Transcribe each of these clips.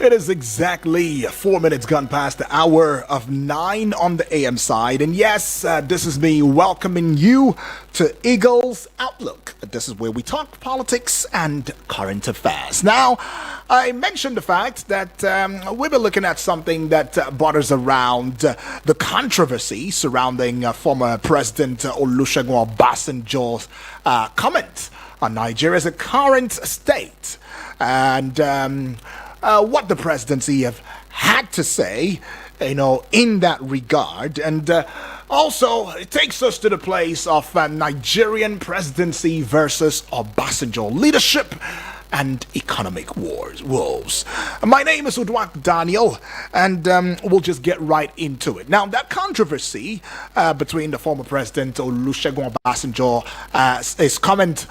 It is exactly 4 minutes gone past the hour of 9 on the AM side. And yes, this is me welcoming you to Eagles Outlook. This is where we talk politics and current affairs. Now, I mentioned the fact that we've been looking at something that borders around the controversy surrounding former President Olusegun Obasanjo's comment on Nigeria's current state. And what the presidency have had to say, in that regard. And also, it takes us to the place of Nigerian presidency versus Obasanjo leadership and economic woes. My name is Udwak Daniel, and we'll just get right into it. Now, that controversy between the former president Olusegun Obasanjo, his comment,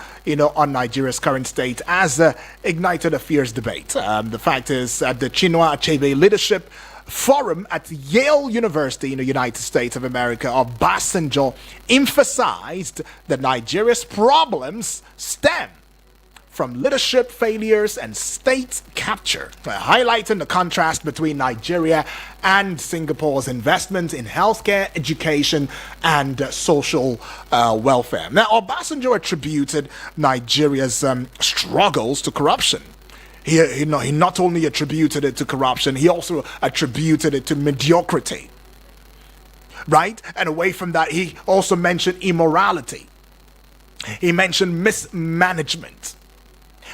on Nigeria's current state has ignited a fierce debate. The fact is, at the Chinua Achebe Leadership Forum at Yale University in the United States of America, Obasanjo emphasized that Nigeria's problems stem from leadership failures and state capture, highlighting the contrast between Nigeria and Singapore's investment in healthcare, education, and social welfare. Now, Obasanjo attributed Nigeria's struggles to corruption. He not only attributed it to corruption, he also attributed it to mediocrity. Right? And away from that, he also mentioned immorality. He mentioned mismanagement.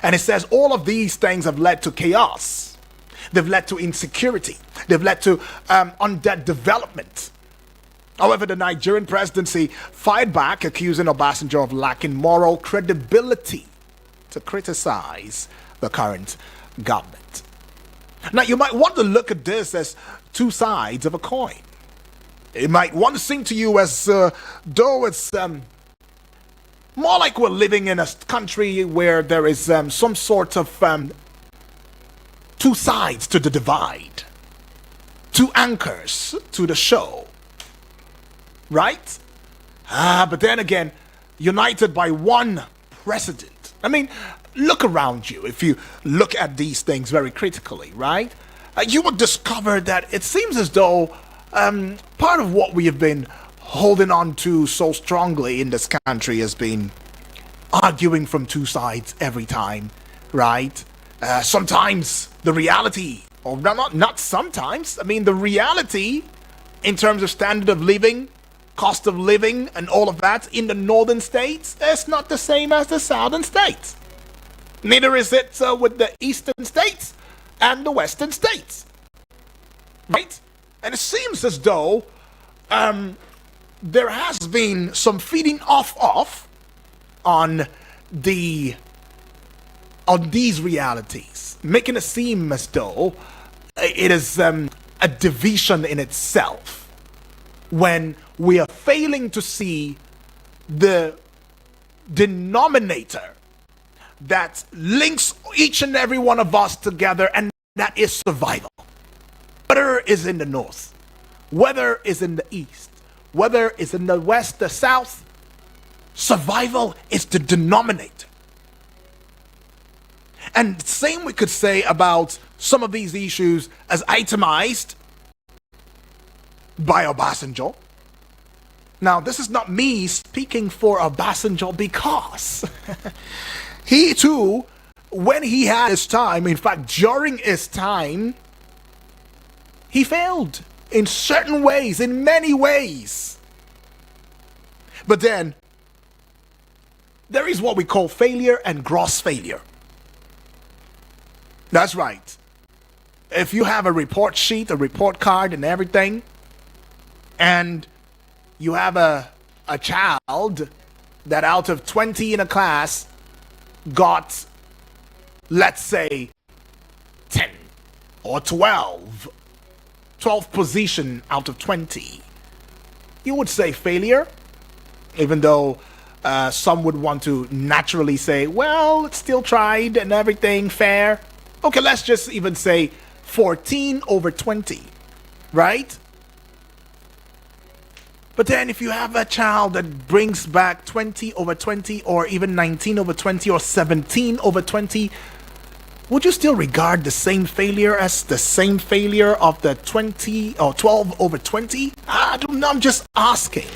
And it says all of these things have led to chaos. They've led to insecurity. They've led to underdevelopment. However, the Nigerian presidency fired back, accusing Obasanjo of lacking moral credibility to criticize the current government. Now, you might want to look at this as two sides of a coin. It might want to seem to you as though it's more like we're living in a country where there is some sort of two sides to the divide, two anchors to the show, right? But then again, united by one president. I mean, look around you. If you look at these things very critically, right? You will discover that it seems as though part of what we have been holding on to so strongly in this country has been arguing from two sides every time, right? Sometimes the reality, or not sometimes, the reality in terms of standard of living, cost of living, and all of that in the northern states is not the same as the southern states. Neither is it with the eastern states and the western states, right? And it seems as though there has been some feeding off on these realities, making it seem as though it is a division in itself when we are failing to see the denominator that links each and every one of us together, and that is survival. Whether it's in the north, whether it's in the east, whether it's in the west, the south, survival is the denominator. And same we could say about some of these issues as itemized by Obasanjo. Now, this is not me speaking for Obasanjo, because he too, when he had his time, in fact, during his time, he failed in certain ways, in many ways. But then, there is what we call failure and gross failure. That's right. If you have a report sheet, a report card and everything, and you have a child that out of 20 in a class got, let's say, 10 or 12 position out of 20, you would say failure, even though some would want to naturally say, well, it's still tried and everything, fair. Okay, let's just even say 14 over 20, right? But then if you have a child that brings back 20 over 20, or even 19 over 20, or 17 over 20, would you still regard the same failure as the same failure of the 20 or 12 over 20? I don't know, I'm just asking.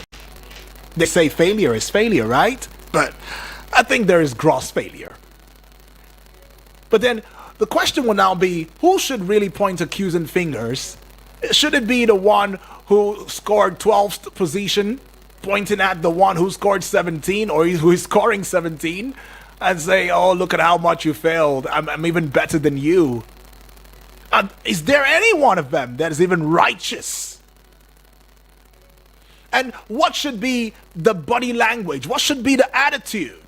They say failure is failure, right? But I think there is gross failure. But then the question will now be, who should really point accusing fingers? Should it be the one who scored 12th position, pointing at the one who scored 17, or who is scoring 17, and say, oh, look at how much you failed. I'm even better than you. Is there any one of them that is even righteous? And what should be the body language? What should be the attitude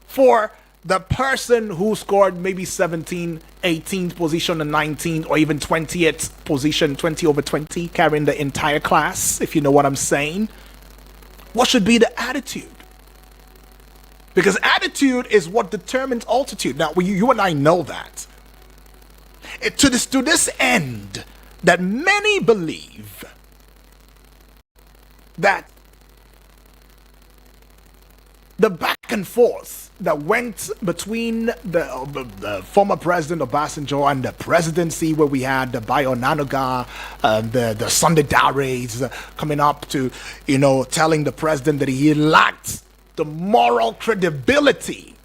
for the person who scored maybe 17, 18th position, and 19th, or even 20th position, 20 over 20, carrying the entire class, if you know what I'm saying? What should be the attitude? Because attitude is what determines altitude. Now, you and I know that. To this end, that many believe that the back and forth that went between the former president Obasanjo and the presidency, where we had the Bayonanoga, the Sunday Dares coming up to, telling the president that he lacked the moral credibility.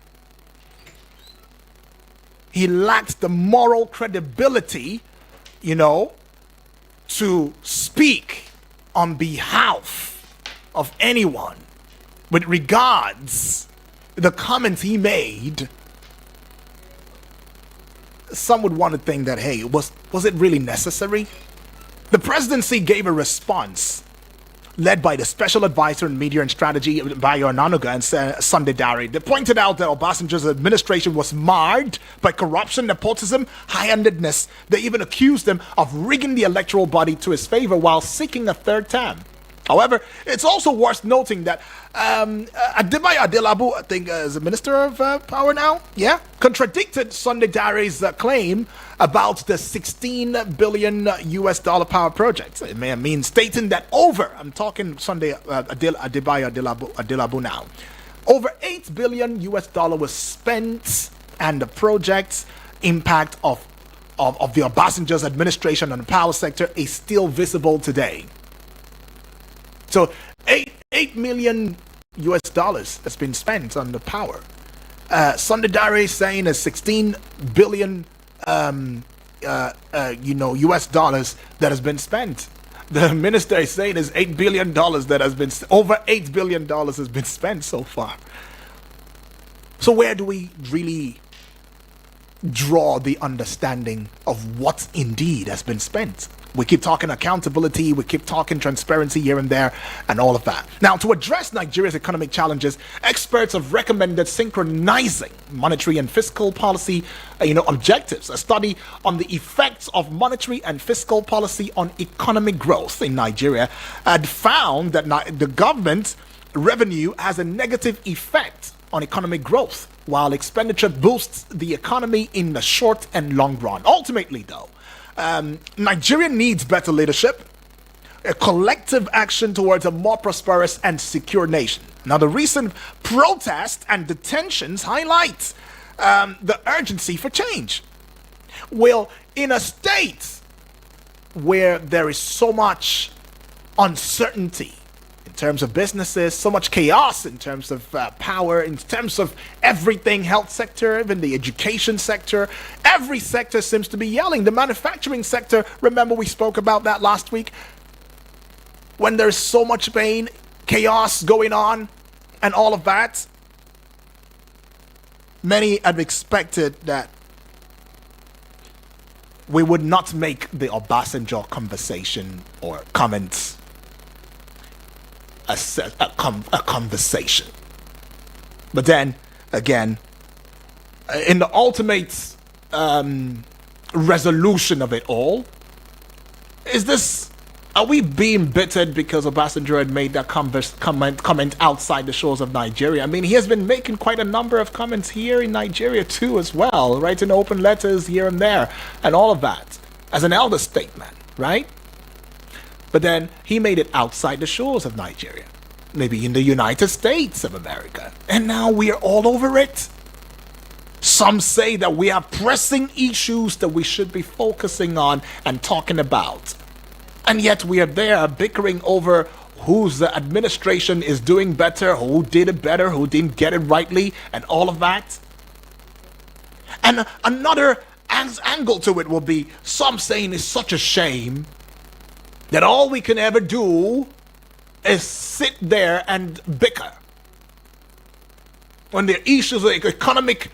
He lacked the moral credibility, to speak on behalf of anyone. With regards the comments he made, some would want to think that, hey, was it really necessary? The presidency gave a response led by the special advisor in media and strategy, Bayonanoga and Sunday Dare. They pointed out that Obasanjo's administration was marred by corruption, nepotism, high-handedness. They even accused him of rigging the electoral body to his favor while seeking a third term. However, it's also worth noting that Adebayo Adelabu, I think, is the Minister of Power now, contradicted Sunday Dare's claim about the $16 billion power project. It may mean stating that I'm talking Sunday Adebayo Adelabu now, over $8 billion was spent, and the project's impact of the Obasanjo's administration on the power sector is still visible today. So $8 million has been spent on the power. Sunday Dare is saying a $16 billion US dollars that has been spent. The minister is saying there's $8 billion that has been over $8 billion has been spent so far. So where do we really draw the understanding of what indeed has been spent? We keep talking accountability, we keep talking transparency here and there, and all of that. Now, to address Nigeria's economic challenges, experts have recommended synchronizing monetary and fiscal policy, objectives. A study on the effects of monetary and fiscal policy on economic growth in Nigeria had found that the government revenue has a negative effect on economic growth, while expenditure boosts the economy in the short and long run. Ultimately, though, Nigeria needs better leadership, a collective action towards a more prosperous and secure nation. Now, the recent protests and detentions highlight the urgency for change. Well, in a state where there is so much uncertainty in terms of businesses, so much chaos in terms of power, in terms of everything, health sector, even the education sector, every sector seems to be yelling. The manufacturing sector, remember we spoke about that last week? When there's so much pain, chaos going on, and all of that, many had expected that we would not make the Obasanjo conversation or comments a conversation. But then again, in the ultimate resolution of it all, are we being bittered because Obasanjo had made that comment outside the shores of Nigeria? I mean, he has been making quite a number of comments here in Nigeria too as well, writing open letters here and there and all of that as an elder statesman, right? But then he made it outside the shores of Nigeria, maybe in the United States of America. And now we are all over it. Some say that we have pressing issues that we should be focusing on and talking about. And yet we are there bickering over whose administration is doing better, who did it better, who didn't get it rightly, and all of that. And another angle to it will be some saying it's such a shame that all we can ever do is sit there and bicker when there are issues, like economic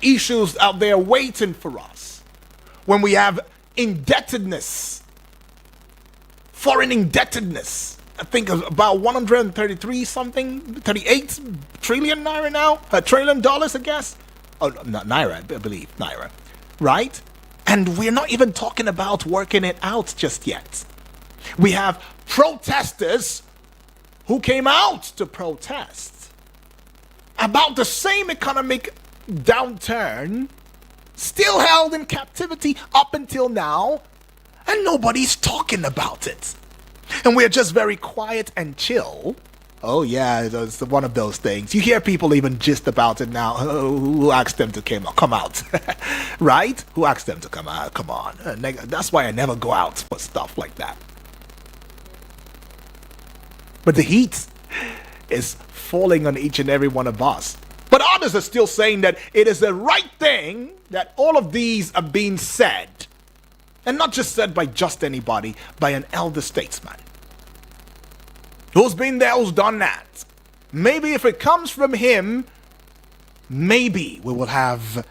issues out there waiting for us, when we have indebtedness, foreign indebtedness. I think about 133 something, 38 trillion naira now, $1 trillion, I guess. Oh, not naira, I believe, naira, right? And we're not even talking about working it out just yet. We have protesters who came out to protest about the same economic downturn, still held in captivity up until now, and nobody's talking about it. And we're just very quiet and chill. Oh yeah, it's one of those things. You hear people even gist about it now. Oh, who asked them to come out? Right? Who asked them to come out? Come on. That's why I never go out for stuff like that. But the heat is falling on each and every one of us. But others are still saying that it is the right thing that all of these are being said. And not just said by just anybody, by an elder statesman who's been there, who's done that. Maybe if it comes from him, maybe we will have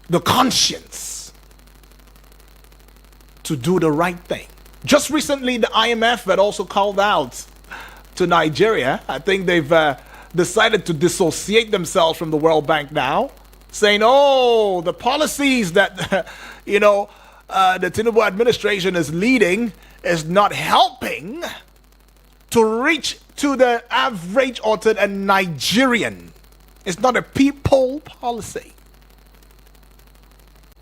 the conscience to do the right thing. Just recently, the IMF had also called out to Nigeria. I think they've decided to dissociate themselves from the World Bank now, saying, oh, the policies that, the Tinubu administration is leading is not helping to reach to the average or to a Nigerian. It's not a people policy.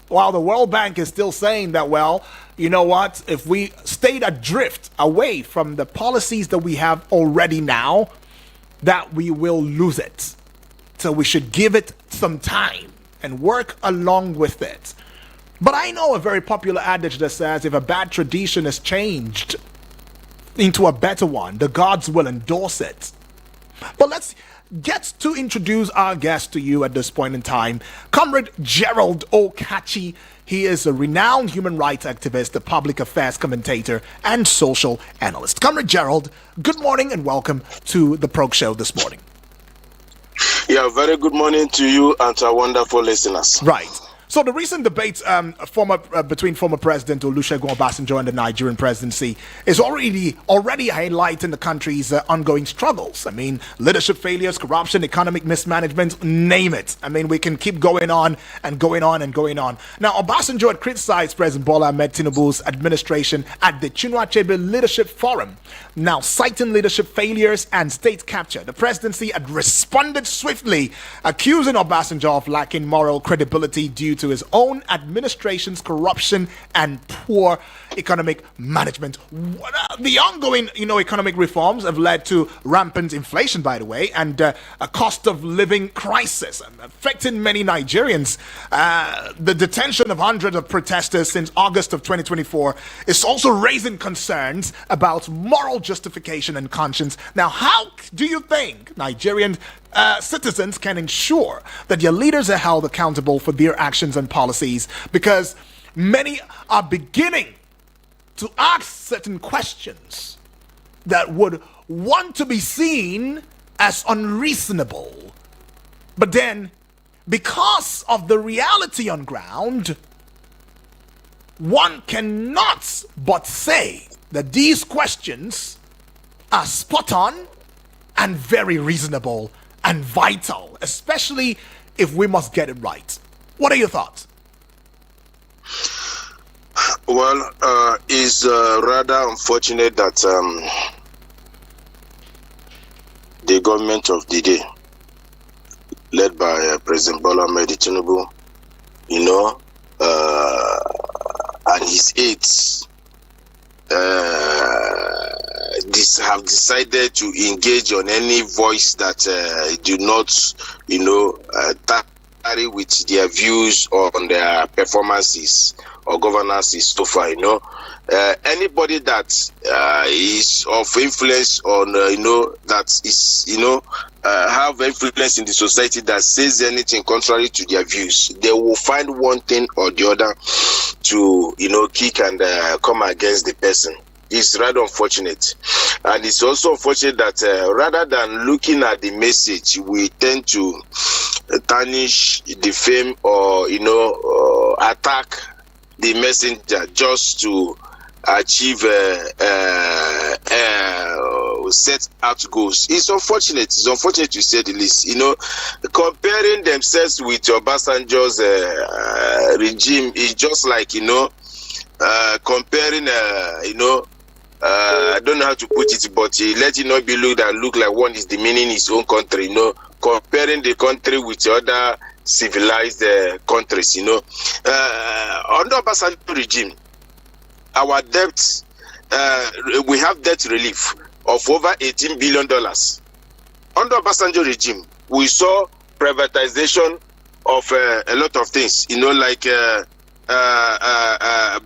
While the World Bank is still saying that, well, you know what, if we stayed adrift away from the policies that we have already now, that we will lose it. So we should give it some time and work along with it. But I know a very popular adage that says if a bad tradition is changed into a better one, the gods will endorse it. But let's get to introduce our guest to you at this point in time. Comrade Gerald Okachi. He is a renowned human rights activist, a public affairs commentator, and social analyst. Comrade Gerald, good morning and welcome to the Probe Show this morning. Yeah, very good morning to you and to our wonderful listeners. Right. So the recent debate between former President Olusegun Obasanjo and the Nigerian presidency is already highlighting the country's ongoing struggles. I mean, leadership failures, corruption, economic mismanagement, name it. I mean, we can keep going on and going on and going on. Now, Obasanjo had criticized President Bola Ahmed Tinubu's administration at the Chinua Achebe Leadership Forum. Now, citing leadership failures and state capture, the presidency had responded swiftly, accusing Obasanjo of lacking moral credibility due to his own administration's corruption and poor economic management. The ongoing, economic reforms have led to rampant inflation, by the way, and a cost of living crisis affecting many Nigerians. The detention of hundreds of protesters since August of 2024 is also raising concerns about moral justification and conscience. Now, how do you think Nigerian citizens can ensure that their leaders are held accountable for their actions and policies? Because many are beginning to ask certain questions that would want to be seen as unreasonable. But then, because of the reality on ground, one cannot but say that these questions are spot on and very reasonable and vital, especially if we must get it right. What are your thoughts? Well, it's rather unfortunate that the government of the day, led by President Bola Ahmed Tinubu, and his aides, have decided to engage on any voice that do not, with their views on their performances or governances so far. Anybody that is of influence on, that is, have influence in the society that says anything contrary to their views, they will find one thing or the other to, kick and come against the person. It's rather unfortunate. And it's also unfortunate that rather than looking at the message, we tend to tarnish, defame, or, attack the messenger just to achieve set out goals. It's unfortunate to say the least. Comparing themselves with Obasanjo's regime is just like, comparing, I don't know how to put it, but let it not be look like one is demeaning his own country, comparing the country with other civilized countries, under Obasanjo regime, our debt, we have debt relief of over $18 billion. Under Obasanjo regime, we saw privatization of a lot of things, like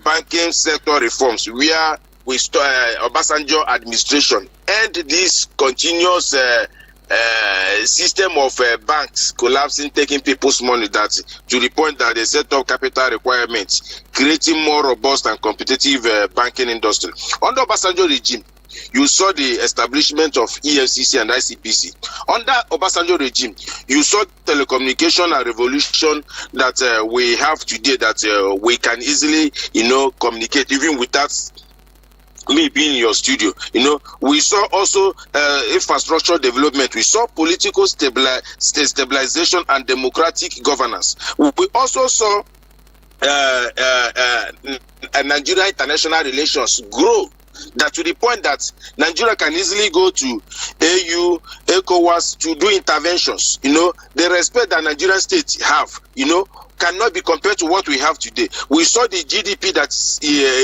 banking sector reforms, where we Obasanjo administration and this continuous system of banks collapsing, taking people's money, that to the point that they set up capital requirements, creating more robust and competitive banking industry. Under Obasanjo regime, you saw the establishment of EFCC and ICPC. Under Obasanjo regime, you saw telecommunication and revolution that we have today, that we can easily, communicate even without me being in your studio. We saw also infrastructure development. We saw political stabilization and democratic governance. We also saw Nigeria international relations grow, that to the point that Nigeria can easily go to AU, ECOWAS to do interventions. The respect that Nigerian states have, cannot be compared to what we have today. We saw the GDP that's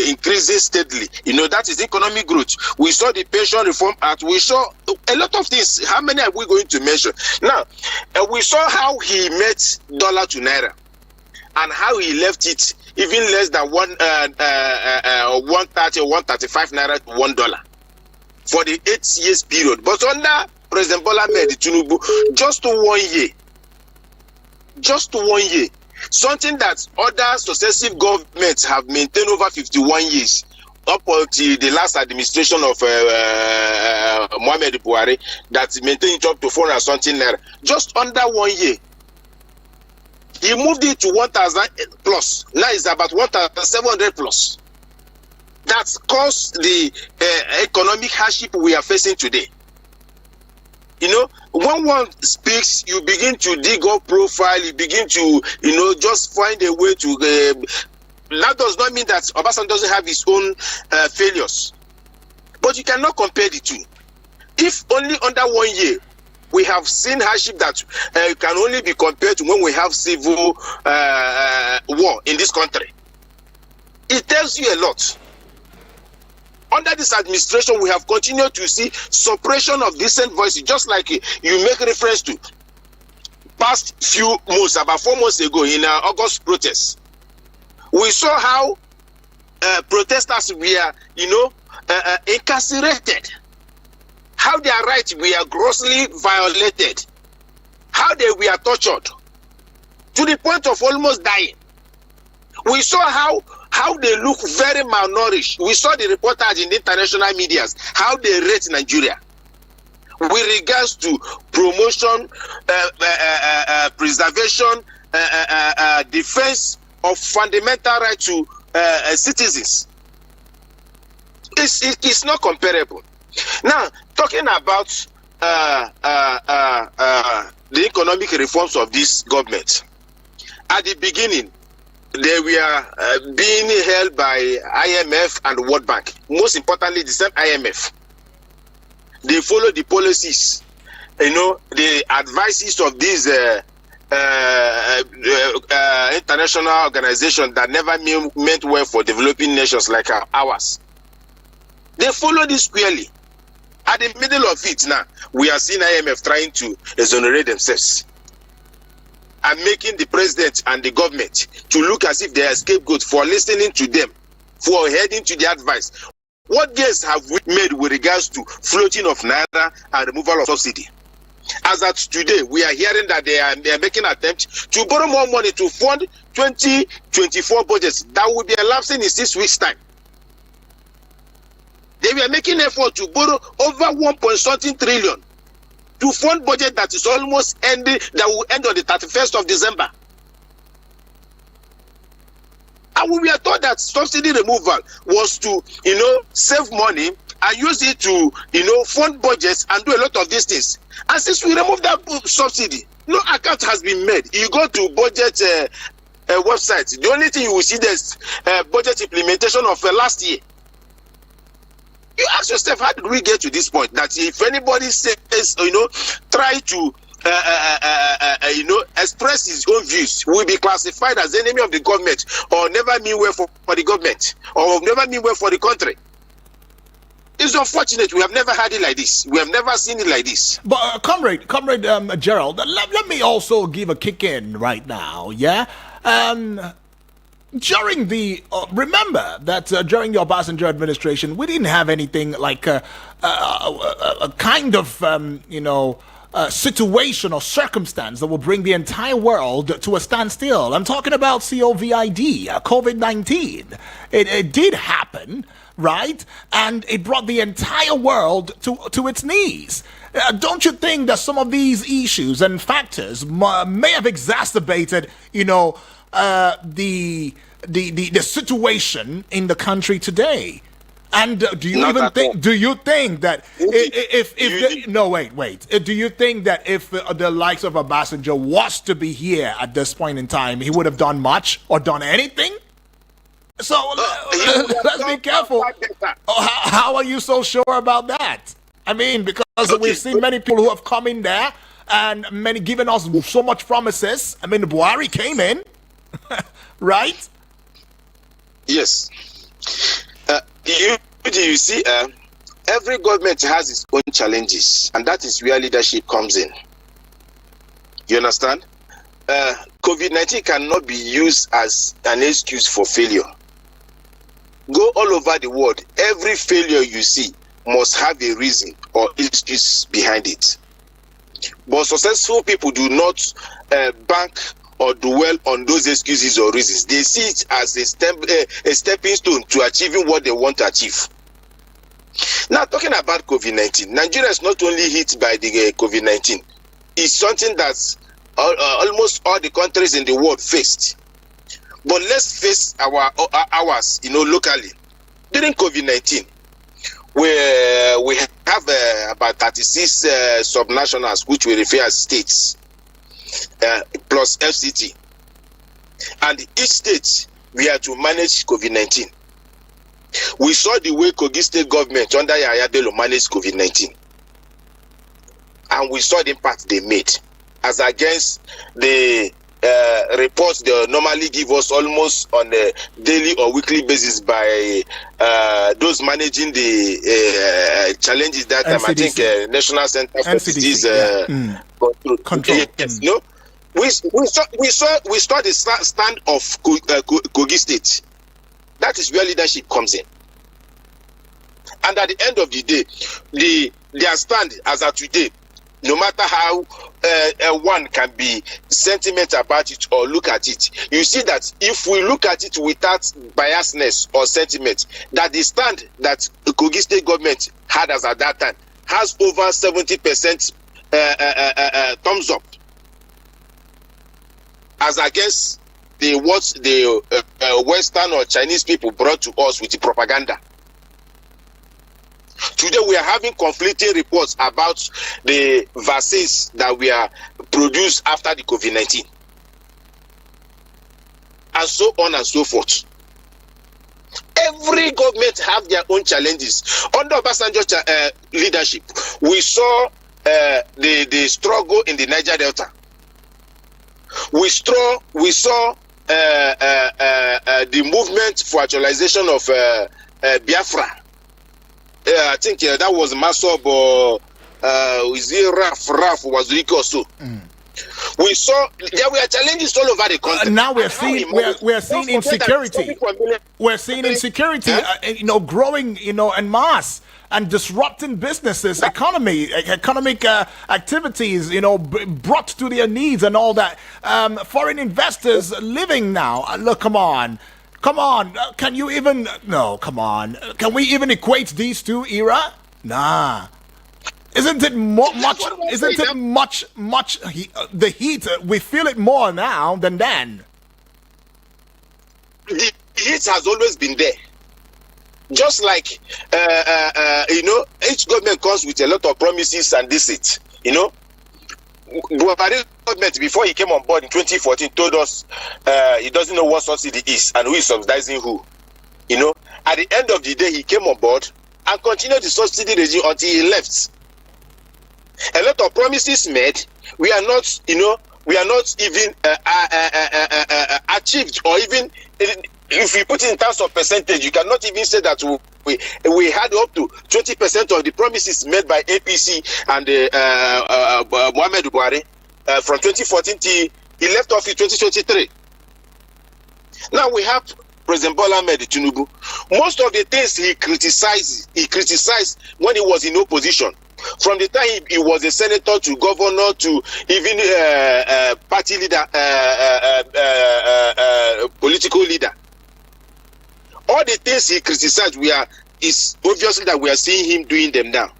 increasing steadily. That is economic growth. We saw the Pension Reform Act. We saw a lot of things. How many are we going to mention? Now, we saw how he met dollar to naira and how he left it even less than 130 or 135 naira to $1 for the 8 years period. But under President Bola Ahmed Tinubu, just 1 year, something that other successive governments have maintained over 51 years, up until the last administration of Muhammad Buhari, that maintained it up to 400 something naira. Just under 1 year, he moved it to 1,000 plus. Now it's about 1,700 plus. That caused the economic hardship we are facing today. When one speaks, you begin to dig up profile, you begin to, just find a way to. That does not mean that Obasanjo doesn't have his own failures. But you cannot compare the two. If only under 1 year, we have seen hardship that can only be compared to when we have civil war in this country. It tells you a lot. Under this administration, we have continued to see suppression of decent voices, just like you make reference to past few months, about 4 months ago in August protests. We saw how protesters were, incarcerated, how their rights were grossly violated, how they were tortured to the point of almost dying. We saw how they look very malnourished. We saw the reportage in the international media, how they rate Nigeria with regards to promotion, preservation, defense of fundamental rights to citizens. It's not comparable. Now, talking about the economic reforms of this government, at the beginning, they were being held by IMF and World Bank. Most importantly, the same IMF. They follow the policies, the advices of these international organizations that never meant well for developing nations like ours. They follow this squarely. At the middle of it now, we are seeing IMF trying to exonerate themselves. are making the president and the government to look as if they are scapegoat for listening to them, for heading to the advice. What gains have we made with regards to floating of naira and removal of subsidy? As at today, we are hearing that they are making attempt to borrow more money to fund 2024 budgets that will be elapsing in 6 weeks' time. They were making effort to borrow over 1.something trillion to fund budget that is almost ending, that will end on the 31st of December. And we were told that subsidy removal was to, save money and use it to, fund budgets and do a lot of these things. And since we removed that subsidy, no account has been made. You go to budget website, the only thing you will see is budget implementation of last year. You ask yourself, how did we get to this point? That if anybody says, try to, express his own views, will be classified as enemy of the government, or never mean well for the government, or never mean well for the country. It's unfortunate. We have never had it like this. We have never seen it like this. But comrade Gerald, let me also give a kick in right now. Yeah. During the remember that during the Obasanjo administration, we didn't have anything like a kind of situation or circumstance that will bring the entire world to a standstill. I'm talking about COVID, COVID-19. It did happen, right? And it brought the entire world to its knees. Don't you think that some of these issues and factors may have exacerbated, the situation in the country today? And do you think that do you think that if the likes of Obasanjo was to be here at this point in time, he would have done much or done anything? So let's be careful. How are you so sure about that? I mean, because we've seen many people who have come in there and many given us so much promises. I mean, Buhari came in, right? Yes. You see, every government has its own challenges, and that is where leadership comes in. You understand? COVID-19 cannot be used as an excuse for failure. Go all over the world. Every failure you see must have a reason or excuse behind it. But successful people do not bank or dwell on those excuses or reasons. They see it as a stepping stone to achieving what they want to achieve. Now, talking about COVID-19, Nigeria is not only hit by the COVID-19. It's something that almost all the countries in the world faced. But let's face ours, locally. During COVID-19, we have about 36 subnationals, which we refer as states, plus FCT. And each state, we had to manage COVID-19. We saw the way Kogi State government under Yahya Bello managed COVID-19. And we saw the impact they made as against the reports they normally give us almost on a daily or weekly basis by those managing the challenges that time. I think National Center for Disease Control. Yes, we saw the stand of Kogi State. That is where leadership comes in. And at the end of the day, their stand as of today, no matter how one can be sentimental about it or look at it, you see that if we look at it without biasness or sentiment, that the stand that the Kogi State government had as at that time has over 70% thumbs up, as against what the Western or Chinese people brought to us with the propaganda. Today we are having conflicting reports about the vaccines that we are produced after the COVID-19. And so on and so forth. Every government have their own challenges. Under Obasanjo leadership, we saw the struggle in the Niger Delta. We saw the movement for actualization of Biafra. I think that was Masob or is it Raf Waziriko also. We saw there were challenges all over the country. Now we're seeing insecurity. We're seeing insecurity, growing, en masse and disrupting businesses, economic activities, brought to their needs and all that. Foreign investors living now. Look, come on. Can you even? No, come on. Can we even equate these two era? Nah. Isn't it much? Isn't it much? The heat. We feel it more now than then. The heat has always been there. Just like each government comes with a lot of promises and deceit. Buhari government, before he came on board in 2014, told us he doesn't know what subsidy is and who is subsidizing who. At the end of the day, he came on board and continued the subsidy regime until he left. A lot of promises made, we are not even achieved, or even if we put it in terms of percentage, you cannot even say that we had up to 20% of the promises made by APC and Muhammad Buhari from 2014 till he left office in 2023. Now we have President Bola Ahmed Tinubu. Most of the things he criticized when he was in opposition. From the time he was a senator to governor to even party leader, political leader. All the things he criticized, is obviously that we are seeing him doing them now.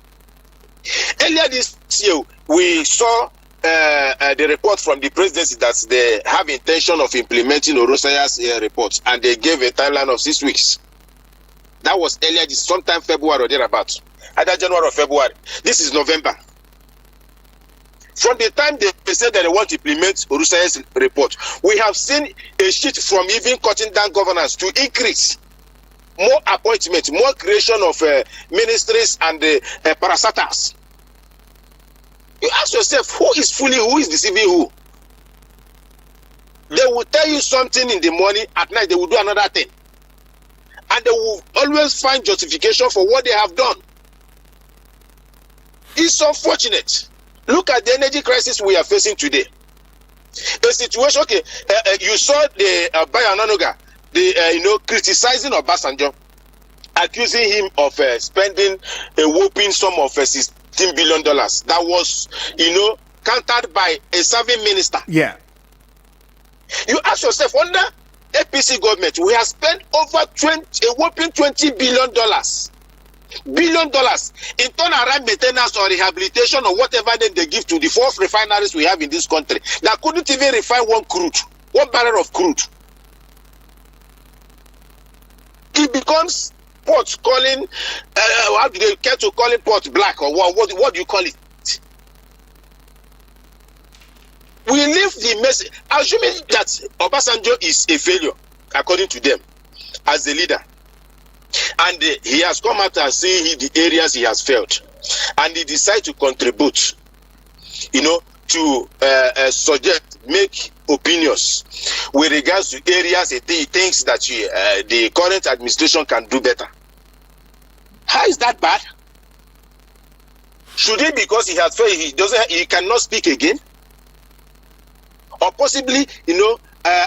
Earlier this year, we saw the report from the presidency that they have intention of implementing Orosaya's report, and they gave a timeline of 6 weeks. That was earlier this, sometime February or thereabouts. Either January or February. This is November. From the time they said that they want to implement Orosaya's report, we have seen a shift from even cutting down governance to increase. More appointments, more creation of ministries and parastatals. You ask yourself, who is fooling, who is deceiving who? They will tell you something in the morning, at night they will do another thing. And they will always find justification for what they have done. It's unfortunate. Look at the energy crisis we are facing today. The situation, you saw the Bayanonoga, criticizing Obasanjo, accusing him of spending a whopping sum of $16 billion. That was, countered by a serving minister. Yeah. You ask yourself, under APC government, we have spent over a whopping $20 billion. $1 billion in turnaround maintenance or rehabilitation or whatever then they give to the 4 refineries we have in this country that couldn't even refine one barrel of crude. It becomes port calling, how do they care to call it, port black, or what do you call it? We leave the message, assuming that Obasanjo is a failure, according to them, as a leader. And he has come out and seen the areas he has failed. And he decided to contribute, to suggest, make opinions with regards to areas he thinks that the current administration can do better. How is that bad? Should it, because he has failed, he cannot speak again? Or possibly,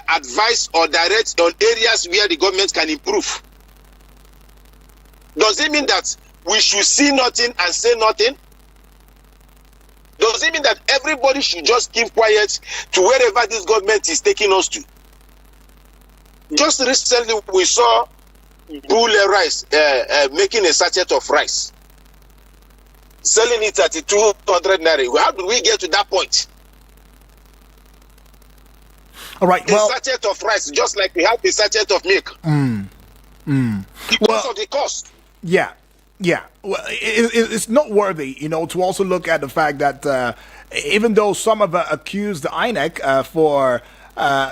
advise or direct on areas where the government can improve? Does it mean that we should see nothing and say nothing? Does it mean that everybody should just keep quiet to wherever this government is taking us to? Just recently, we saw Bule Rice making a sachet of rice, selling it at 200 naira. How did we get to that point? All right. A sachet of rice, just like we have a sachet of milk. Because of the cost. Yeah. Well, it's noteworthy, to also look at the fact that even though some have accused the INEC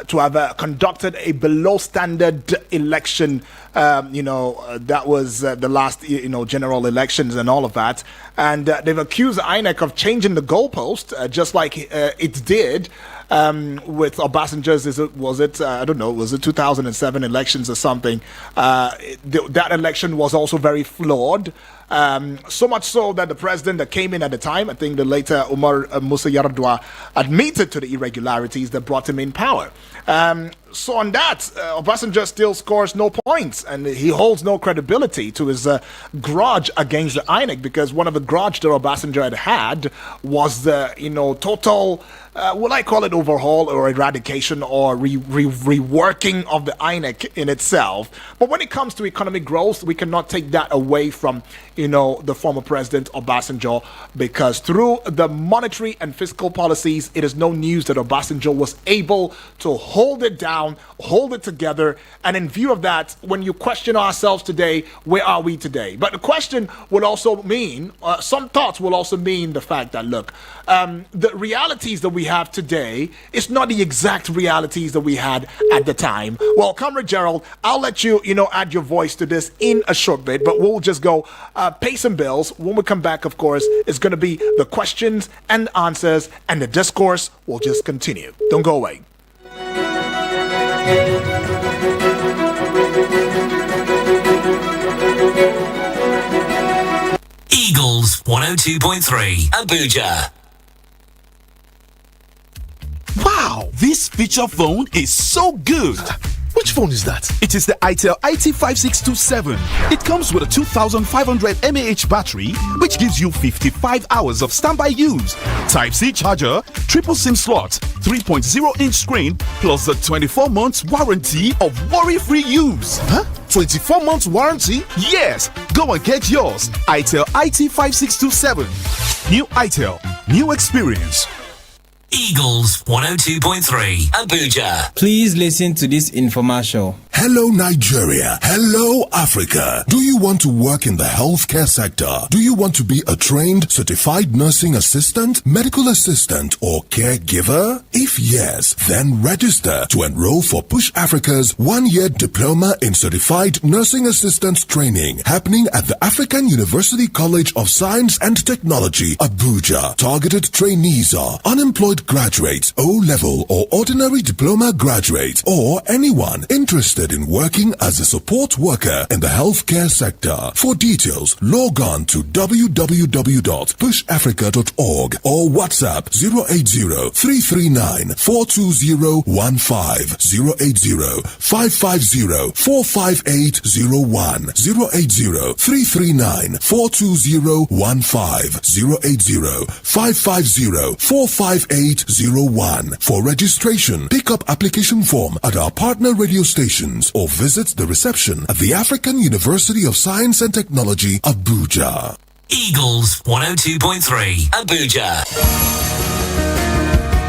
to have conducted a below standard election, that was the last, general elections and all of that, and they've accused the INEC of changing the goalpost, just like it did with Obasanjo's, I don't know, was it 2007 elections or something? That election was also very flawed. So much so that the president that came in at the time, I think the later Umar Musa Yar'Adua, admitted to the irregularities that brought him in power. So on that, Obasanjo still scores no points, and he holds no credibility to his grudge against the INEC, because one of the grudge that Obasanjo had was the total, will I call it overhaul or eradication or reworking of the INEC in itself. But when it comes to economic growth, we cannot take that away from the former president Obasanjo, because through the monetary and fiscal policies, it is no news that Obasanjo was able to hold it down, hold it together. And in view of that, when you question ourselves today, where are we today? But the question will also mean, some thoughts will also mean the fact that, look, the realities that we have today is not the exact realities that we had at the time. Well, Comrade Gerald, I'll let you, add your voice to this in a short bit, but we'll just go pay some bills. When we come back, of course, it's going to be the questions and answers, and the discourse will just continue. Don't go away. Eagles 102.3 Abuja. Wow, this feature phone is so good. Which phone is that? It is the itel IT5627. It comes with a 2500 mAh battery, which gives you 55 hours of standby use. Type-C charger, triple SIM slot, 3.0-inch screen, plus the 24 months warranty of worry-free use. Huh? 24 months warranty? Yes! Go and get yours. itel IT5627. New itel, new experience. Eagles 102.3 Abuja. Please listen to this infomercial. Hello Nigeria. Hello Africa. Do you want to work in the healthcare sector? Do you want to be a trained certified nursing assistant, medical assistant, or caregiver? If yes, then register to enroll for Push Africa's 1-year diploma in certified nursing assistant training happening at the African University College of Science and Technology, Abuja. Targeted trainees are unemployed graduates, O-level or ordinary diploma graduates, or anyone interested in working as a support worker in the healthcare sector. For details, log on to www.pushafrica.org or WhatsApp 080-339-42015, 080-550-45801, 080-339-42015, 080-550-45801. For registration, pick up application form at our partner radio stations or visit the reception at the African University of Science and Technology, Abuja. Eagles 102.3 Abuja.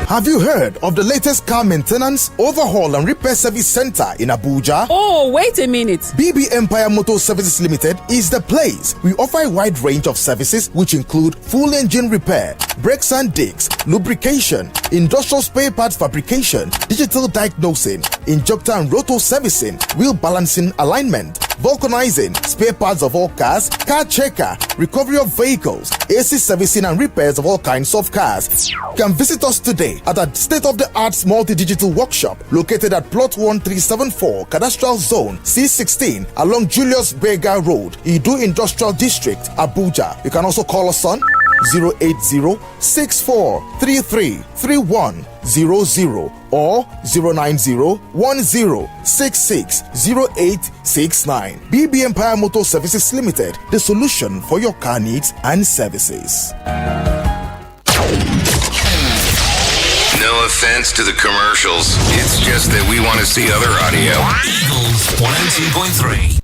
Have you heard of the latest car maintenance, overhaul and repair service center in Abuja? Oh, wait a minute. BB Empire Motor Services Limited is the place. We offer a wide range of services which include full engine repair, brakes and discs, lubrication, industrial spare parts fabrication, digital diagnosing, injector and rotor servicing, wheel balancing alignment, vulcanizing, spare parts of all cars, car checker, recovery of vehicles, AC servicing and repairs of all kinds of cars. You can visit us today at a state-of-the-art multi-digital workshop located at plot 1374 Cadastral Zone C16 along Julius Berger Road, Idu Industrial District, Abuja. You can also call us on 080-6433-3100 or 090-1066-0869. BB Empire Motor Services Limited, the solution for your car needs and services. No offense to the commercials. It's just that we want to see other audio. Eagles 102.3.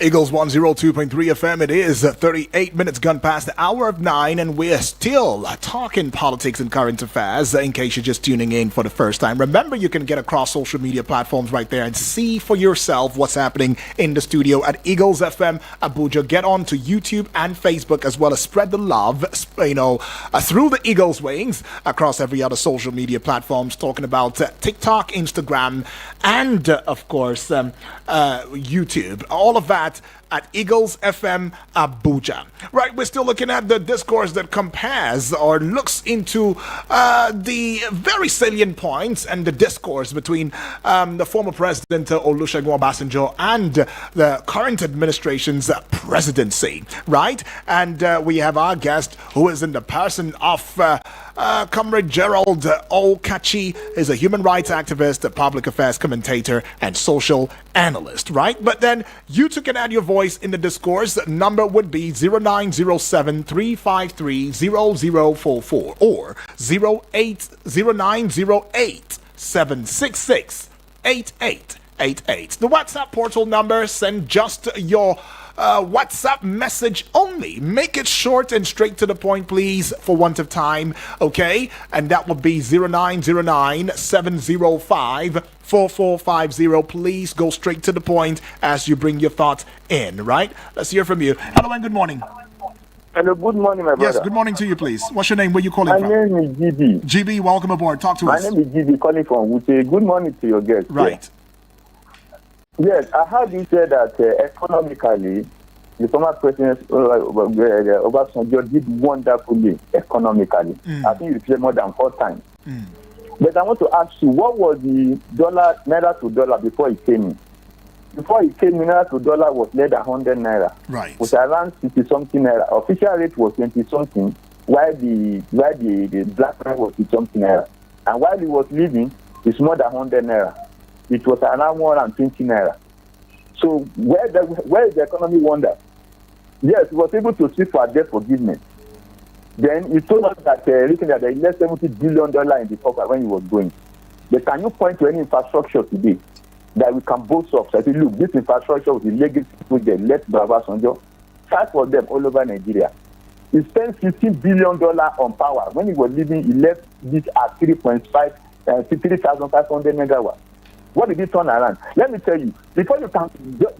Eagles 102.3 FM. It is 38 minutes gone past the hour of 9, and we're still talking politics and current affairs. In case you're just tuning in for the first time, remember you can get across social media platforms right there and see for yourself what's happening in the studio at Eagles FM Abuja. Get on to YouTube and Facebook, as well as spread the love, through the Eagles wings across every other social media platforms, talking about TikTok, Instagram, and of course YouTube. All of that at Eagles FM Abuja. Right, we're still looking at the discourse that compares or looks into the very salient points and the discourse between the former President Olusegun Obasanjo and the current administration's presidency, right? And we have our guest who is in the person of Comrade Gerald Okachi, is a human rights activist, a public affairs commentator, and social analyst, right? But then you too can add your voice in the discourse. The number would be 0907-353-0044 or 080908-766-8888. The WhatsApp portal number, send just your WhatsApp message only. Make it short and straight to the point, please, for want of time, okay? And that would be 0909-705-4450. Please go straight to the point as you bring your thoughts in, right? Let's hear from you. Hello and good morning. Hello, good morning, my brother. Yes, good morning to you, please. What's your name? Where you calling from? My name is GB. GB, welcome aboard. Talk to us. My name is GB, calling from Wute. Good morning to your guest. Right. Yes, I heard you say that economically, the former president Obasanjo did wonderfully economically. I think you said more than 4 times. But I want to ask you, what was the naira to dollar before he came in? Before he came in, naira to dollar was less than 100 naira. Right. Was around 50 something naira. Official rate was 20 something, while the black man was 50 something naira. And while he was living, it's more than 100 naira. It was around 120 naira. So where is the economy wonder? Yes, he was able to seek for debt forgiveness. Then he told us that looking at the $70 billion in the pocket when he was going. But can you point to any infrastructure today that we can boast of? So I say, look, this infrastructure was the legacy project left by Obasanjo. 5 for them all over Nigeria. He spent $15 billion on power. When he was leaving, he left this at 3,500 megawatts. What did he turn around? Let me tell you, before you can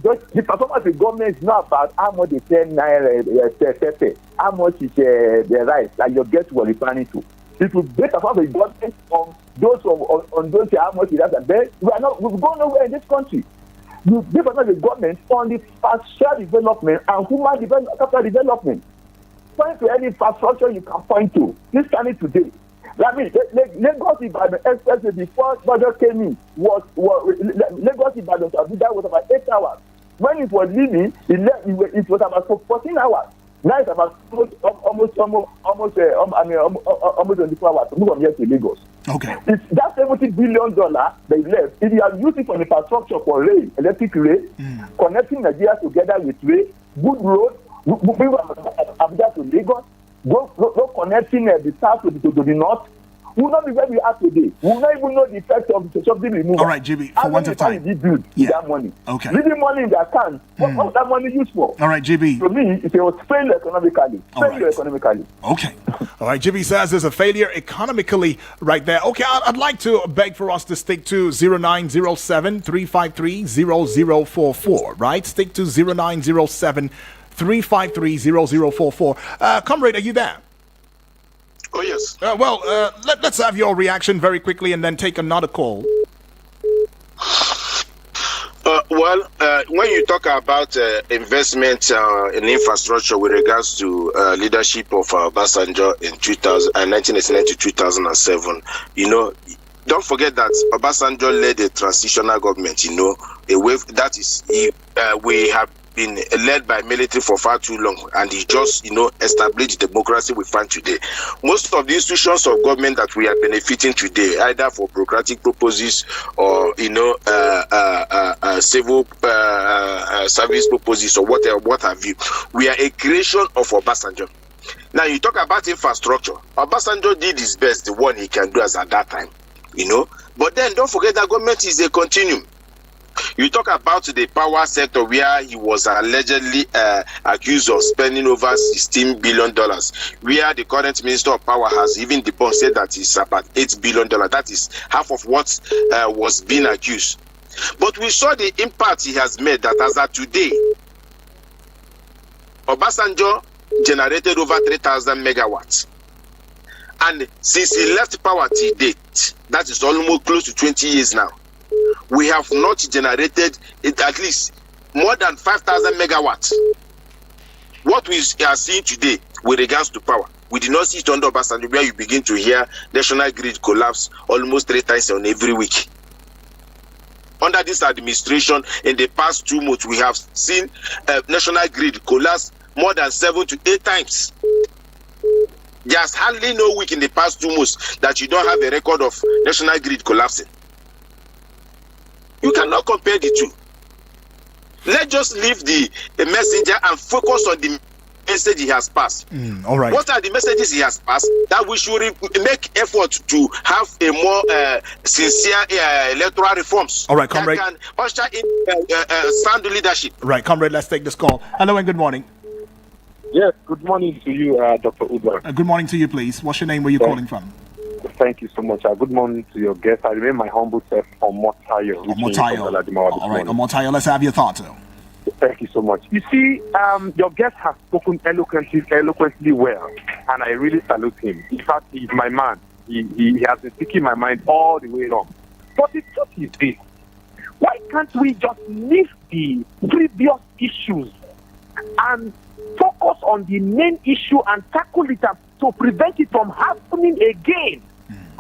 just the performance of the government is not about how much they sell naira, how much is the rice that your guests were referring to. If you base upon the government on those how much it has, then we go nowhere in this country. You base upon the government on the partial development and human development. Point to any infrastructure you can point to. This standing today. I mean, Lagos Ibadan expressway before budget came in was Lagos Ibadan that was about 8 hours. When it was leaving, it was about 14 hours. Now it's about almost 24 hours to move from here to Lagos. Okay. It's that $70 billion they left. If you are using for infrastructure for rail, electric rail, connecting Nigeria together with rail, good road, Abuja to Lagos. Go connecting the south to the north. We will not be where we are today. We will not even know the effect of the subsidy removal. All right, GB, for one time. Did build with that money. Okay. Leaving money in their account. What was that money used for? All right, GB. To me, it was failure economically. Economically. Okay. All right, GB says there's a failure economically right there. Okay, I'd like to beg for us to stick to 0907-353-0044, right? Stick to 0907-353-0044. Comrade, are you there? Oh, yes. Let's have your reaction very quickly and then take another call. When you talk about investment in infrastructure with regards to leadership of Obasanjo in 1989 to 2007, don't forget that Obasanjo led a transitional government, a wave that is, we have been led by military for far too long, and he just established democracy we find today. Most of the institutions of government that we are benefiting today, either for bureaucratic purposes or civil service purposes or what have you, we are a creation of Obasanjo. Now you talk about infrastructure. Obasanjo did his best, the one he can do as at that time, but then don't forget that government is a continuum. You talk about the power sector where he was allegedly accused of spending over $16 billion, where the current Minister of Power has even debunked, said that it's about $8 billion. That is half of what was being accused. But we saw the impact he has made, that as of today, Obasanjo generated over 3,000 megawatts. And since he left power till date, that is almost close to 20 years now, we have not generated at least more than 5,000 megawatts. What we are seeing today with regards to power, we did not see it under Obasanjo, where you begin to hear national grid collapse almost 3 times on every week. Under this administration, in the past 2 months, we have seen national grid collapse more than 7 to 8 times. There's hardly no week in the past 2 months that you don't have a record of national grid collapsing. You cannot compare the two. Let's just leave the messenger and focus on the message he has passed. All right. What are the messages he has passed? That we should make effort to have a more sincere electoral reforms. All right, comrade. That can usher in sound leadership. Right, comrade, let's take this call. Hello and good morning. Yes, good morning to you, Dr. Udwar. Good morning to you, please. What's your name? Where are you calling from? Thank you so much. Good morning to your guest. I remain my humble self, Omotayo. All right, Omotayo, let's have your thoughts. Thank you so much. You see, your guest has spoken eloquently well, and I really salute him. In fact, he's my man. He has been speaking my mind all the way along. But the truth is this: why can't we just leave the previous issues and focus on the main issue and tackle it to prevent it from happening again?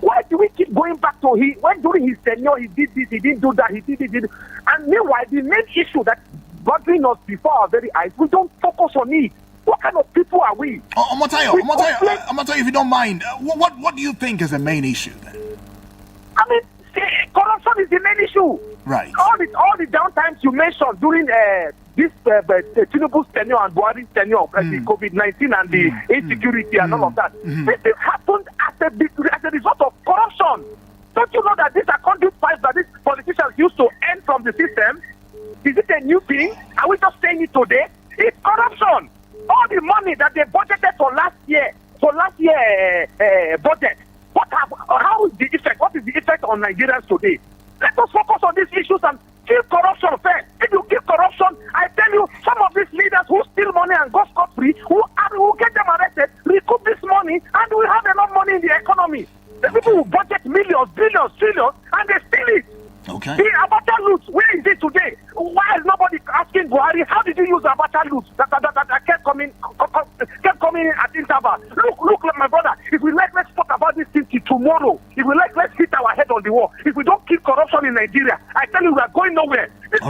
Why do we keep going back to when during his tenure he did this, he didn't do that, he did, and meanwhile the main issue that bothering us before our very eyes, we don't focus on it. What kind of people are we? Omotayo, if you don't mind, what do you think is the main issue then? I mean, corruption is the main issue. Right. All the downtimes you mentioned during this Tinubu's tenure and Buhari's tenure, the COVID-19 and the insecurity and all of that, they happened as a result of corruption. Don't you know that these are conduit pipes that these politicians used to earn from the system? Is it a new thing? Are we just saying it today? It's corruption. All the money that they budgeted for last year budget. How is the effect? What is the effect on Nigerians today? Let us focus on these issues and kill corruption first. If you kill corruption, I tell you, some of these leaders who steal money and go scot-free, who get them arrested, recoup this money, and we have enough money in the economy. The people who budget millions, billions, trillions, and they steal it. Okay. The Abacha loot, where is it today? Why is nobody asking Buhari, how did you use Abacha loot that kept coming in at interval? Look, my brother, if we let's talk about this thing till tomorrow. If we let's hit our head on the wall. If we don't keep corruption in Nigeria, I tell you, we are going nowhere. These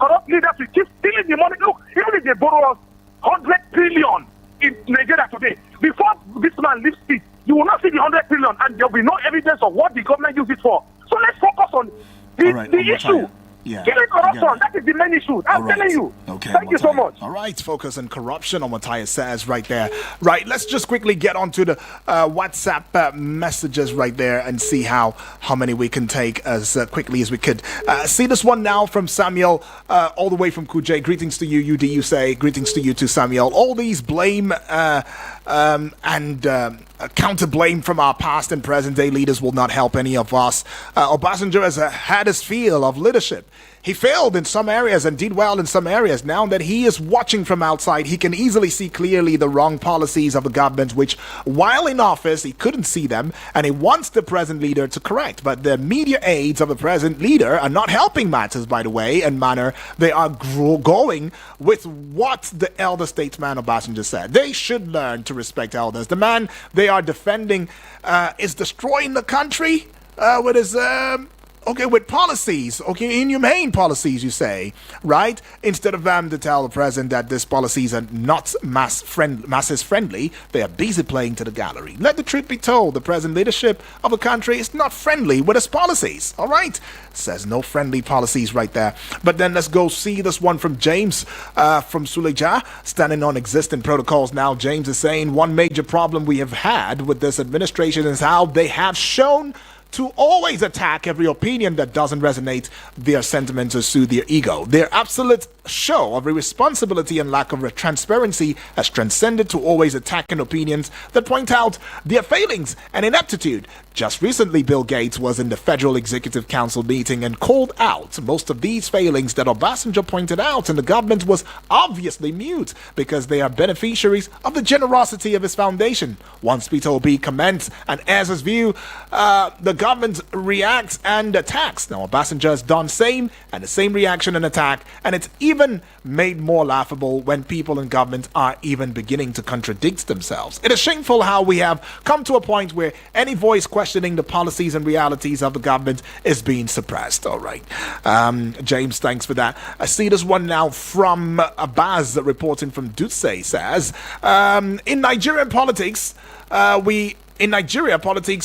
corrupt leaders will keep stealing the money. Look, even if they borrow us 100 trillion in Nigeria today, before this man leaves seat, you will not see the 100 trillion, and there will be no evidence of what the government used it for. So let's focus on the issue. Yeah. Killing corruption, that is the main issue. I'm telling you. Okay, Thank you so much. All right, focus on corruption, Omotayo says right there. Right, let's just quickly get onto the WhatsApp messages right there and see how many we can take as quickly as we could. See this one now from Samuel, all the way from Kuje. Greetings to you, UD, say. Greetings to you too, Samuel. All these blame and counter blame from our past and present day leaders will not help any of us. Obasanjo has had his feel of leadership. He failed in some areas and did well in some areas. Now that he is watching from outside, he can easily see clearly the wrong policies of the government, which while in office, he couldn't see them, and he wants the present leader to correct. But the media aides of the present leader are not helping matters, by the way, and manner. They are going with what the elder statesman Obasanjo said. They should learn to respect elders. The man they are defending is destroying the country with his... with policies, inhumane policies, you say, right? Instead of them to tell the president that these policies are not masses friendly, they are busy playing to the gallery. Let the truth be told, the present leadership of the country is not friendly with its policies, all right? Says no friendly policies right there. But then let's go see this one from James from Suleja, standing on existing protocols. Now, James is saying one major problem we have had with this administration is how they have shown to always attack every opinion that doesn't resonate their sentiments or soothe their ego. Their absolute show of irresponsibility and lack of transparency has transcended to always attacking opinions that point out their failings and ineptitude. Just recently, Bill Gates was in the Federal Executive Council meeting and called out most of these failings that Obasanjo pointed out, and the government was obviously mute because they are beneficiaries of the generosity of his foundation. Once Peter Obi comments and airs his view, the government reacts and attacks. Now, Obasanjo has done the same reaction and attack, and it's even made more laughable when people in government are even beginning to contradict themselves. It is shameful how we have come to a point where any voice questioning the policies and realities of the government is being suppressed. All right. James, thanks for that. I see this one now from Abaz reporting from Dutse says, in Nigerian politics,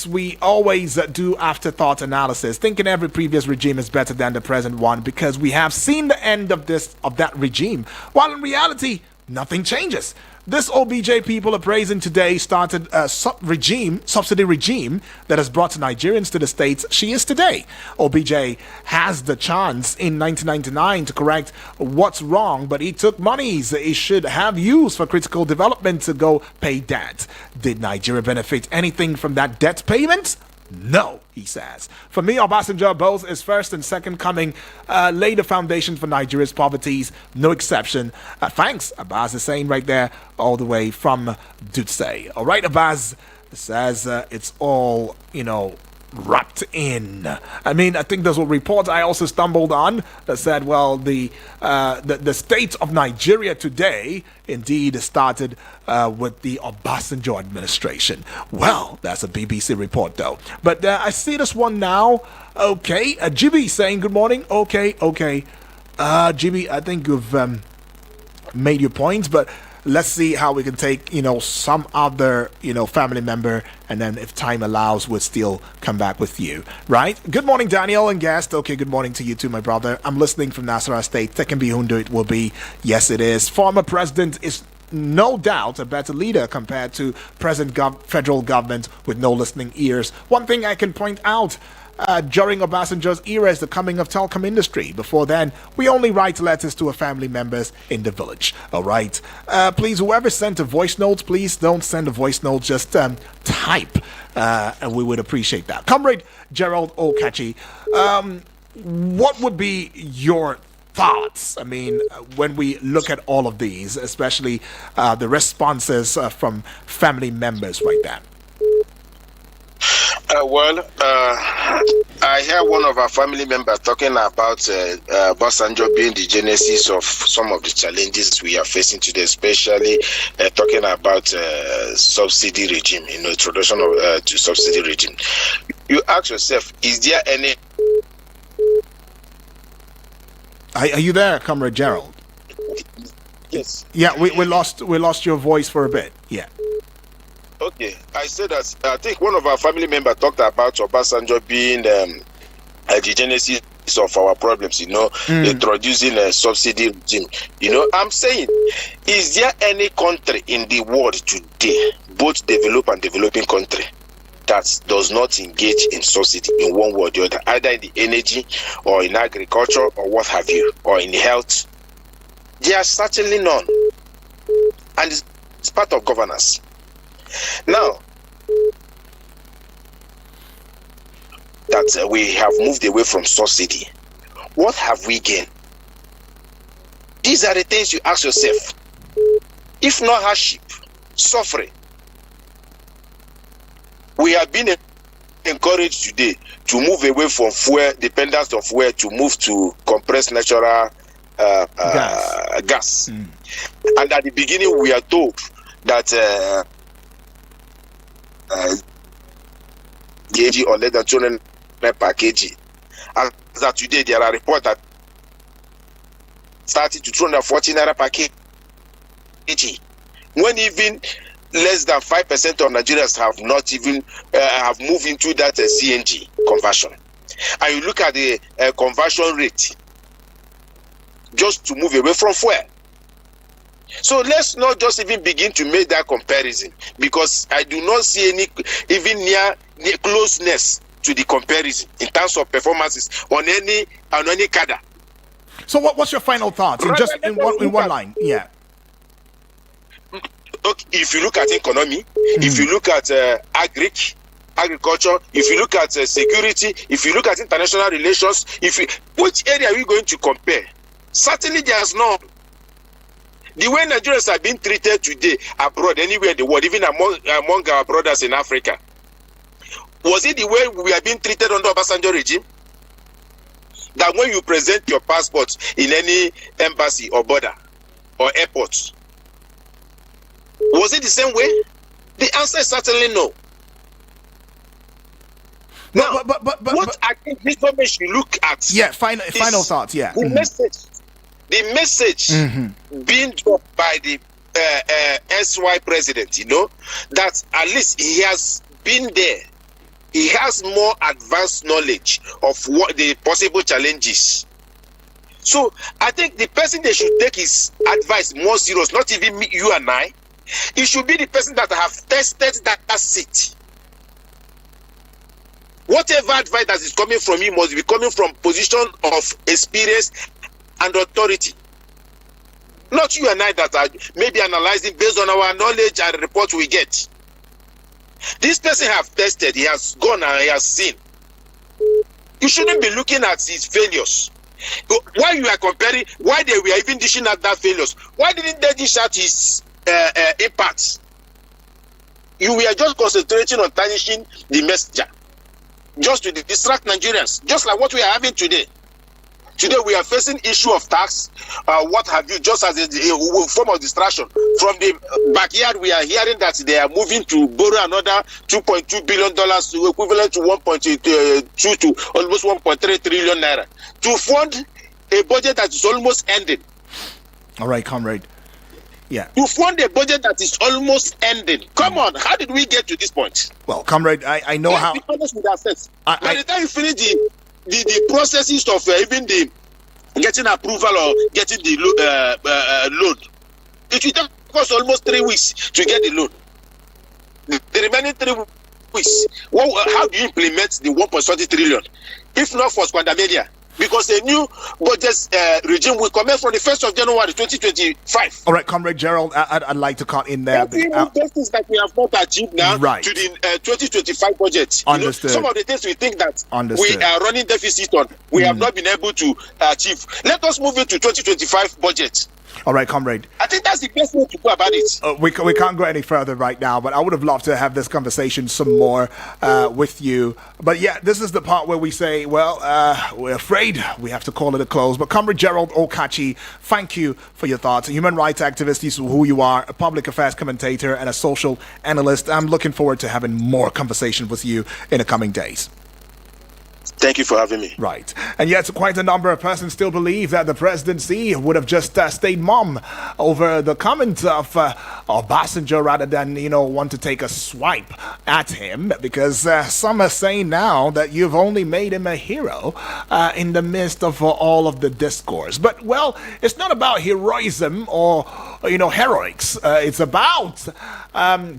we always do afterthought analysis, thinking every previous regime is better than the present one because we have seen the end of that regime, while in reality, nothing changes. This OBJ people are praising today started a subsidy regime that has brought Nigerians to the states she is today. OBJ has the chance in 1999 to correct what's wrong, but he took monies he should have used for critical development to go pay debt. Did Nigeria benefit anything from that debt payment? No, he says. For me, Obasanjo both is first and second coming, laid the foundation for Nigeria's poverty, no exception. Thanks, Abbas is saying right there, all the way from Dutse. All right, Abbas says it's all, wrapped in. I mean, I think there's a report I also stumbled on that said, well, the state of Nigeria today indeed started with the Obasanjo administration. Well, that's a BBC report though. But I see this one now. Okay, Gibi saying good morning. Okay. Gibi, I think you've made your points, but let's see how we can take, some other, family member, and then if time allows, we'll still come back with you, right? Good morning, Daniel and guest. Okay, good morning to you too, my brother. I'm listening from Nasarawa State. Tekenbi Hundu it will be. Yes, it is. Former president is no doubt a better leader compared to present federal government with no listening ears. One thing I can point out, during Obasanjo's era is the coming of telecom industry. Before then, we only write letters to our family members in the village. All right. Please, whoever sent a voice note, please don't send a voice note. Just type, and we would appreciate that. Comrade Gerald Okachi, what would be your thoughts? I mean, when we look at all of these, especially the responses from family members right there. I hear one of our family members talking about Obasanjo being the genesis of some of the challenges we are facing today, especially talking about subsidy regime, introduction to subsidy regime. You ask yourself, is there any... Are you there, Comrade Gerald? Yes. Yeah, we lost your voice for a bit. Yeah. Okay, I said that I think one of our family members talked about Obasanjo being the genesis of our problems, introducing a subsidy regime. I'm saying, is there any country in the world today, both developed and developing country, that does not engage in subsidy in one way or the other, either in the energy or in agriculture or what have you, or in health? There are certainly none. And it's part of governance. Now, that we have moved away from subsidy, what have we gained? These are the things you ask yourself. If not hardship, suffering, we have been encouraged today to move away from fuel, dependence on fuel, to move to compressed natural gas. And at the beginning, we are told that kg or less than 200 per kg. As that today, there are reports that started to 240 naira per kg. When even less than 5% of Nigerians have not even have moved into that CNG conversion. And you look at the conversion rate just to move away from fuel. So let's not just even begin to make that comparison, because I do not see any even near closeness to the comparison in terms of performances on any cadre. So what's your final thoughts? In one line, yeah. Okay, if you look at economy, if you look at agriculture, if you look at security, if you look at international relations, which area are we going to compare? Certainly there's none. The way Nigerians are being treated today abroad, anywhere in the world, even among our brothers in Africa, was it the way we are being treated under Obasanjo regime? that when you present your passport in any embassy or border or airport? Was it the same way? The answer is certainly no. Now, what I think this government should look at. Yeah, final thoughts. Yeah, the message being dropped by the SY president. You know that at least he has been there. He has more advanced knowledge of what the possible challenges. So I think the person they should take his advice more serious. Not even me, you and I. It should be the person that have tested that seat. Whatever advice that is coming from him must be coming from position of experience and authority. Not you and I that are maybe analyzing based on our knowledge and report we get. This person have tested, he has gone and he has seen. You shouldn't be looking at his failures. Why you are comparing, why they were even dishing out that failures? Why didn't they dish out his impacts? You were just concentrating on tarnishing the messenger, just to distract Nigerians, just like what we are having today. Today we are facing issue of tax, what have you, just as a form of distraction. From the backyard, we are hearing that they are moving to borrow another $2.2 billion, equivalent to 1.2 to almost 1.3 trillion naira, to fund a budget that is almost ending. All right, comrade. Yeah. To fund a budget that is almost ending. Come on, how did we get to this point? Well, comrade, I know how. Be honest with ourselves. By the time you finish the processes of even the getting approval or getting the loan, it will take us almost 3 weeks to get the loan. The remaining 3 weeks, how do you implement the 1.20 trillion? If not for Squandamania, because a new budget regime will commence from the 1st of January 2025. All right, Comrade Gerald, I'd like to cut in there. Justice that we have not achieved now right. to the 2025 budget. Understood. Some of the things we think that Understood. we are running deficit on, we have not been able to achieve. Let us move into 2025 budget. All right, comrade. I think that's the best way to go about it. We can't go any further right now, but I would have loved to have this conversation some more with you. But yeah, this is the part where we say, well, we're afraid we have to call it a close. But Comrade Gerald Okachi, thank you for your thoughts. A human rights activist is who you are, a public affairs commentator and a social analyst. I'm looking forward to having more conversation with you in the coming days. Thank you for having me. Right. And yet quite a number of persons still believe that the presidency would have just stayed mum over the comments of Obasanjo rather than, want to take a swipe at him, because some are saying now that you've only made him a hero in the midst of all of the discourse. But, well, it's not about heroism or, heroics. It's about,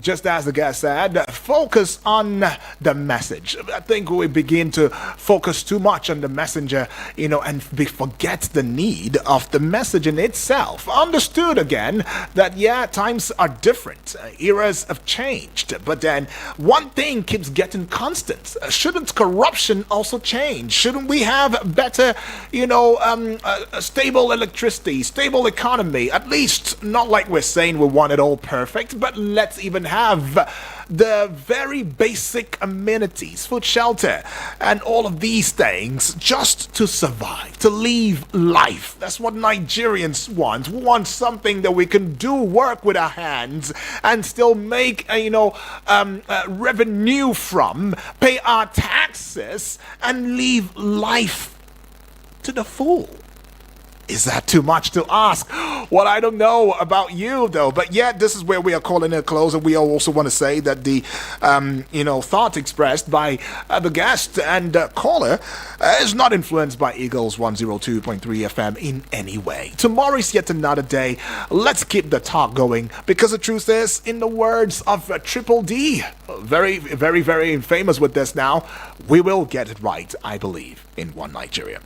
just as the guest said, focus on the message. I think we begin to focus too much on the messenger, and we forget the need of the message in itself. Understood again that, times are different. Eras have changed. But then one thing keeps getting constant. Shouldn't corruption also change? Shouldn't we have better, stable electricity, stable economy? At least not like we're saying we want it all perfect, but let's even have the very basic amenities, food, shelter, and all of these things just to survive, to live life. That's what Nigerians want. We want something that we can do work with our hands and still make, revenue from, pay our taxes, and live life to the full. Is that too much to ask? Well, I don't know about you, though. But yet, this is where we are calling it a close. And we also want to say that the, thought expressed by the guest and caller is not influenced by Eagles 102.3 FM in any way. Tomorrow is yet another day. Let's keep the talk going. Because the truth is, in the words of Triple D, very, very, very famous with this now, we will get it right, I believe, in One Nigeria.